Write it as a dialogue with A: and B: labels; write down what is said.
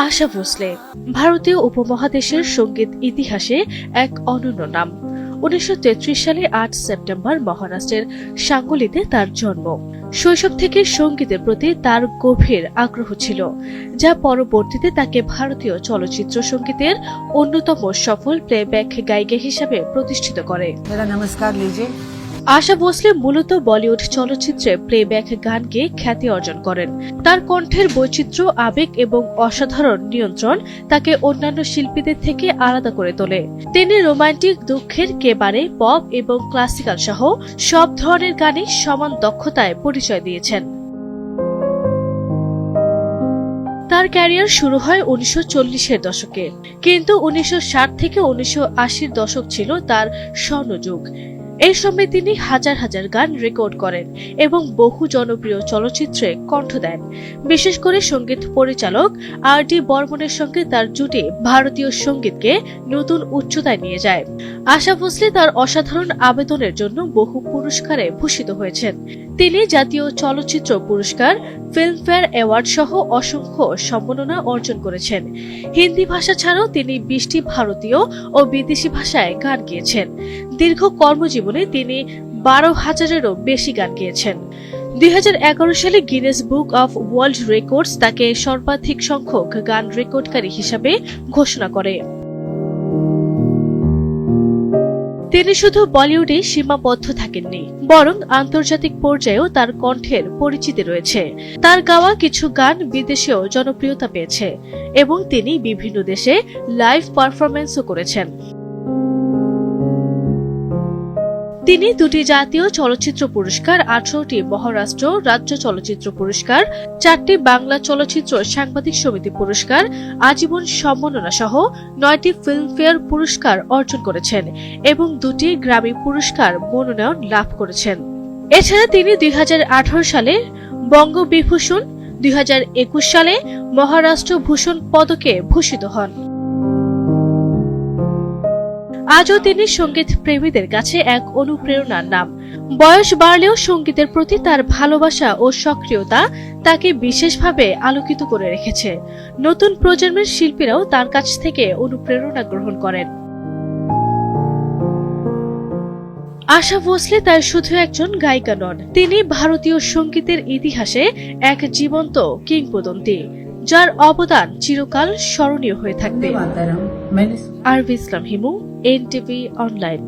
A: আশা ভোসলে ভারতীয় উপমহাদেশের সঙ্গীত ইতিহাসে এক অনন্য নাম। 1933 সালে 8 সেপ্টেম্বর মহারাষ্ট্রের সাঙ্গলিতে তার জন্ম। শৈশব থেকে সঙ্গীতের প্রতি তার গভীর আগ্রহ ছিল, যা পরবর্তীতে তাকে ভারতীয় চলচ্চিত্র সঙ্গীতের অন্যতম সফল প্লেব্যাক গায়িকা হিসেবে প্রতিষ্ঠিত করে। আশা ভোসলে মূলত বলিউড চলচ্চিত্রে প্লেব্যাক গান গেয়ে খ্যাতি অর্জন করেন। তার কণ্ঠের বৈচিত্র্য, আবেগ এবং অসাধারণ নিয়ন্ত্রণ তাকে অন্যান্য শিল্পীদের থেকে আলাদা করে তোলে। তিনি রোমান্টিক, দুঃখের, কেবারে, পপ এবং ক্লাসিক্যাল সহ সব ধরনের গানে সমান দক্ষতায় পরিচয় দিয়েছেন। তার ক্যারিয়ার শুরু হয় 1940-এর দশকে, কিন্তু 1960 থেকে 1980-র দশক ছিল তার স্বর্ণযুগ। এই সময় তিনি হাজার হাজার গান রেকর্ড করেন এবং বহু জনপ্রিয় চলচ্চিত্রে কণ্ঠ দেন। বিশেষ করে সঙ্গীত পরিচালক R.D. বর্মনের সঙ্গে তার জুটি ভারতীয় সঙ্গীতকে নতুন উচ্চতায় নিয়ে যায়। আশা ভোসলে তার অসাধারণ আবেদনের জন্য বহু পুরস্কারে ভূষিত হয়েছেন। তিনি জাতীয় চলচ্চিত্র পুরস্কার, ফিল্মফেয়ার অ্যাওয়ার্ড সহ অসংখ্য সম্মাননা অর্জন করেছেন। হিন্দি ভাষা ছাড়াও তিনি 20টি ভারতীয় ও বিদেশি ভাষায় গান গেয়েছেন। দীর্ঘ কর্মজীবনে তিনি 12,000-এরও বেশি গান গেয়েছেন। 2011 সালে Guinness book of world records তাকে সর্বাধিক সংখ্যক গান রেকর্ডকারী হিসাবে ঘোষণা করে। তিনি শুধু বলিউডে সীমাবদ্ধ থাকেননি, বরং আন্তর্জাতিক পর্যায়েও তার কণ্ঠের পরিচিতি রয়েছে। তার গাওয়া কিছু গান বিদেশেও জনপ্রিয়তা পেয়েছে এবং তিনি বিভিন্ন দেশে লাইভ পারফরম্যান্সও করেছেন। তিনি 2টি জাতীয় চলচ্চিত্র পুরস্কার, 18টি মহারাষ্ট্র রাজ্য চলচ্চিত্র পুরস্কার, 4টি বাংলা চলচ্চিত্র সাংবাদিক সমিতি পুরস্কার, আজীবন সম্মাননা সহ 9টি ফিল্মফেয়ার পুরস্কার অর্জন করেছেন এবং 2টি গ্র্যামি পুরস্কার মনোনয়ন লাভ করেছেন। এছাড়া তিনি 2018 সালে বঙ্গবিভূষণ, 2021 সালে মহারাষ্ট্র ভূষণ পদকে ভূষিত হন। আজও তিনি সঙ্গীত প্রেমীদের কাছে এক অনুপ্রেরণার নাম। বয়স বাড়লেও সঙ্গীতের প্রতি তার ভালোবাসা ও সক্রিয়তা তাকে বিশেষভাবে আলোকিত করে রেখেছে। নতুন প্রজন্মের শিল্পীরাও তার কাছ থেকে অনুপ্রেরণা গ্রহণ করেন। আশা ভোসলে তার শুধু একজন গায়িকা নন, তিনি ভারতীয় সঙ্গীতের ইতিহাসে এক জীবন্ত কিংবদন্তি, যার অবদান চিরকাল স্মরণীয় হয়ে থাকবে। আরভি ইসলাম হিমু, NTV অনলাইন।